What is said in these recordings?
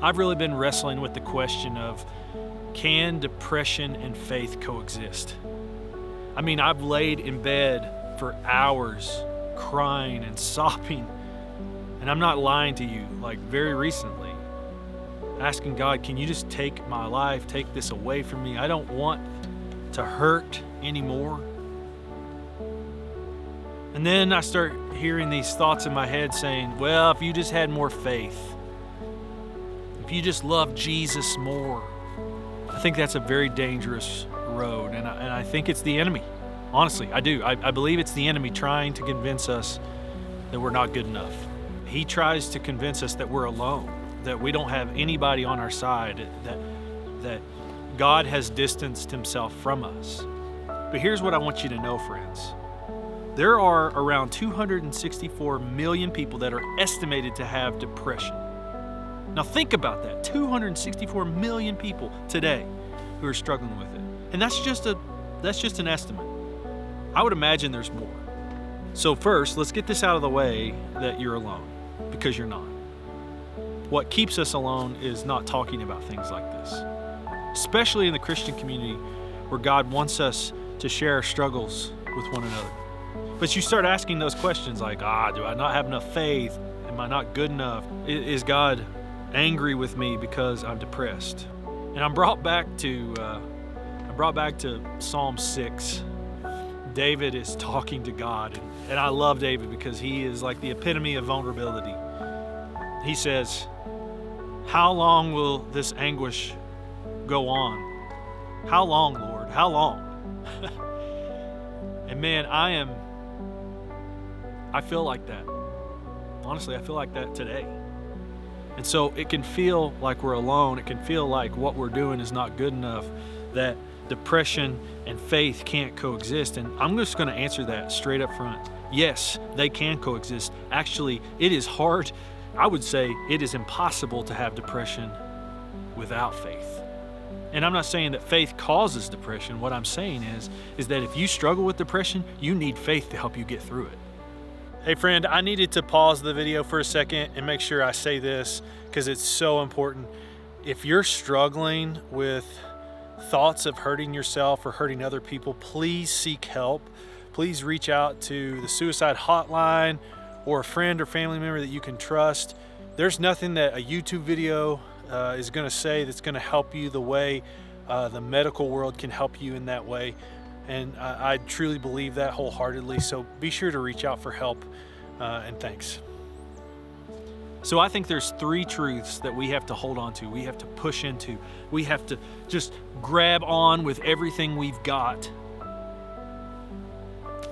I've really been wrestling with the question of, can depression and faith coexist? I mean, I've laid in bed for hours crying and sobbing, and I'm not lying to you, like very recently, asking God, can you just take my life, take this away from me? I don't want to hurt anymore. And then I start hearing these thoughts in my head saying, well, if you just had more faith, if you just loved Jesus more. I think that's a very dangerous road, and I think it's the enemy. Honestly, I do. I believe it's the enemy trying to convince us that we're not good enough. He tries to convince us that we're alone, that we don't have anybody on our side, that God has distanced himself from us. But here's what I want you to know, friends. There are around 264 million people that are estimated to have depression. Now think about that, 264 million people today who are struggling with it. And that's just an estimate. I would imagine there's more. So first, let's get this out of the way that you're alone, because you're not. What keeps us alone is not talking about things like this, especially in the Christian community where God wants us to share our struggles with one another. But you start asking those questions like, do I not have enough faith? Am I not good enough? Is God angry with me because I'm depressed? And I'm brought back to Psalm 6. David is talking to God, and I love David because he is like the epitome of vulnerability. He says, how long will this anguish go on? How long, Lord? How long? And man, I feel like that. Honestly, I feel like that today. And so it can feel like we're alone. It can feel like what we're doing is not good enough, that depression and faith can't coexist. And I'm just going to answer that straight up front. Yes, they can coexist. Actually, it is hard. I would say it is impossible to have depression without faith. And I'm not saying that faith causes depression. What I'm saying is that if you struggle with depression, you need faith to help you get through it. Hey friend, I needed to pause the video for a second and make sure I say this because it's so important. If you're struggling with thoughts of hurting yourself or hurting other people, please seek help. Please reach out to the suicide hotline or a friend or family member that you can trust. There's nothing that a YouTube video is going to say that's going to help you the way the medical world can help you in that way. And I truly believe that wholeheartedly. So be sure to reach out for help, and thanks. So I think there's three truths that we have to hold on to. We have to push into. We have to just grab on with everything we've got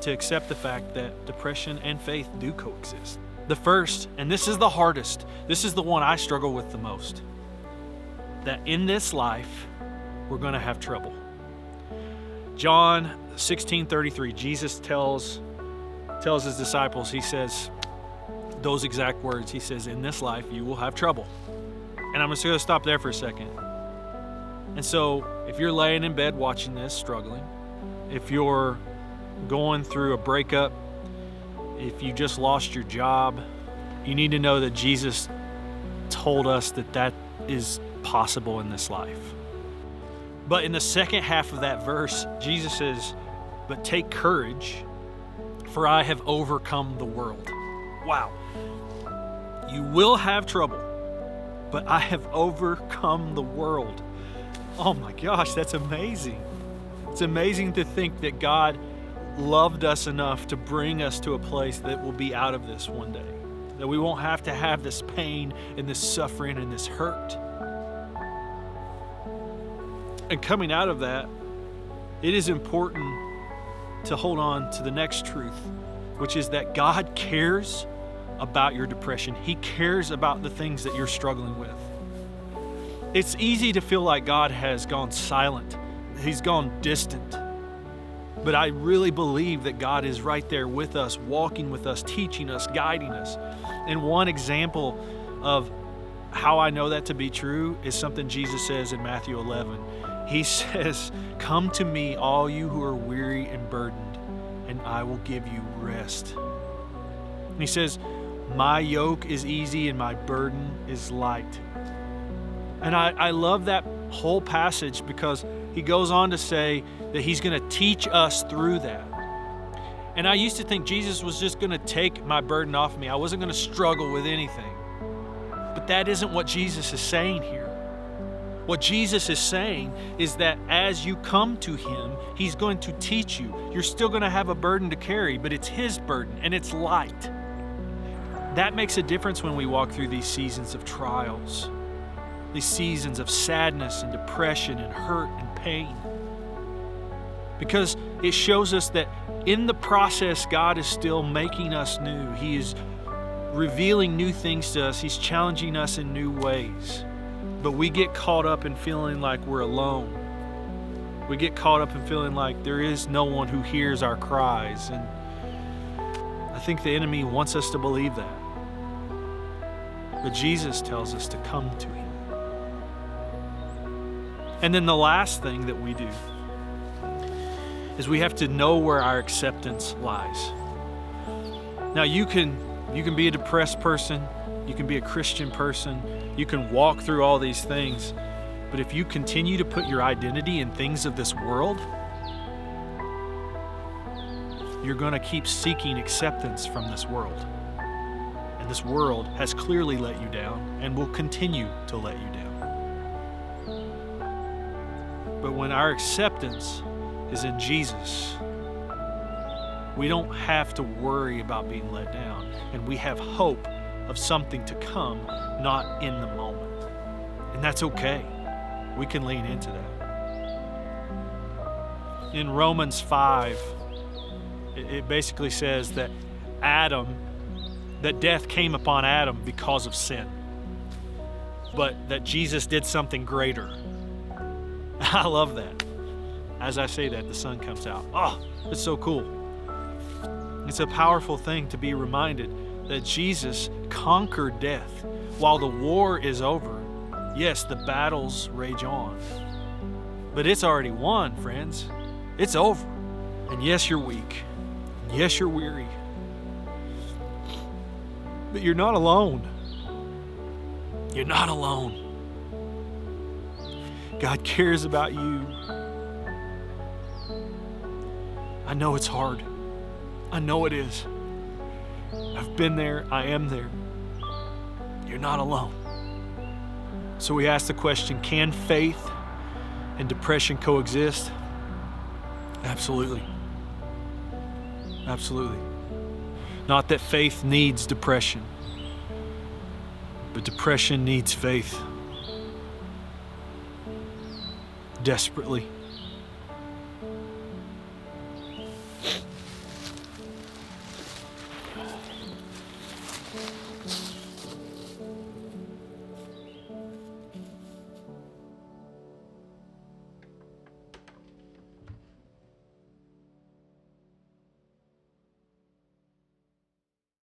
to accept the fact that depression and faith do coexist. The first, and this is the hardest, this is the one I struggle with the most, that in this life, we're going to have trouble. John 16:33, Jesus tells his disciples, he says those exact words. He says, in this life, you will have trouble. And I'm just going to stop there for a second. And so if you're laying in bed watching this, struggling, if you're going through a breakup, if you just lost your job, you need to know that Jesus told us that is possible in this life. But in the second half of that verse, Jesus says, but take courage, for I have overcome the world. Wow. You will have trouble, but I have overcome the world. Oh my gosh, that's amazing. It's amazing to think that God loved us enough to bring us to a place that will be out of this one day, that we won't have to have this pain and this suffering and this hurt. And coming out of that, it is important to hold on to the next truth, which is that God cares about your depression. He cares about the things that you're struggling with. It's easy to feel like God has gone silent. He's gone distant. But I really believe that God is right there with us, walking with us, teaching us, guiding us. And one example of how I know that to be true is something Jesus says in Matthew 11. He says, come to me, all you who are weary and burdened, and I will give you rest. And he says, my yoke is easy and my burden is light. And I love that whole passage because he goes on to say that he's going to teach us through that. And I used to think Jesus was just going to take my burden off me. I wasn't going to struggle with anything. But that isn't what Jesus is saying here. What Jesus is saying is that as you come to him, he's going to teach you. You're still going to have a burden to carry, but it's his burden and it's light. That makes a difference when we walk through these seasons of trials, these seasons of sadness and depression and hurt and pain. Because it shows us that in the process, God is still making us new. He is revealing new things to us. He's challenging us in new ways. But we get caught up in feeling like we're alone. We get caught up in feeling like there is no one who hears our cries. And I think the enemy wants us to believe that. But Jesus tells us to come to him. And then the last thing that we do is we have to know where our acceptance lies. Now you can be a depressed person, you can be a Christian person, you can walk through all these things, but if you continue to put your identity in things of this world, you're going to keep seeking acceptance from this world. And this world has clearly let you down and will continue to let you down. But when our acceptance is in Jesus, we don't have to worry about being let down, and we have hope of something to come, not in the moment. And that's okay. We can lean into that. In Romans 5, it basically says that death came upon Adam because of sin, but that Jesus did something greater. I love that. As I say that, the sun comes out. Oh, it's so cool. It's a powerful thing to be reminded that Jesus conquered death. While the war is over, yes, the battles rage on, but it's already won, friends. It's over. And yes, you're weak. Yes, you're weary. But you're not alone. You're not alone. God cares about you. I know it's hard. I know it is. I've been there. I am there. You're not alone. So we ask the question, can faith and depression coexist? Absolutely. Absolutely. Not that faith needs depression, but depression needs faith. Desperately.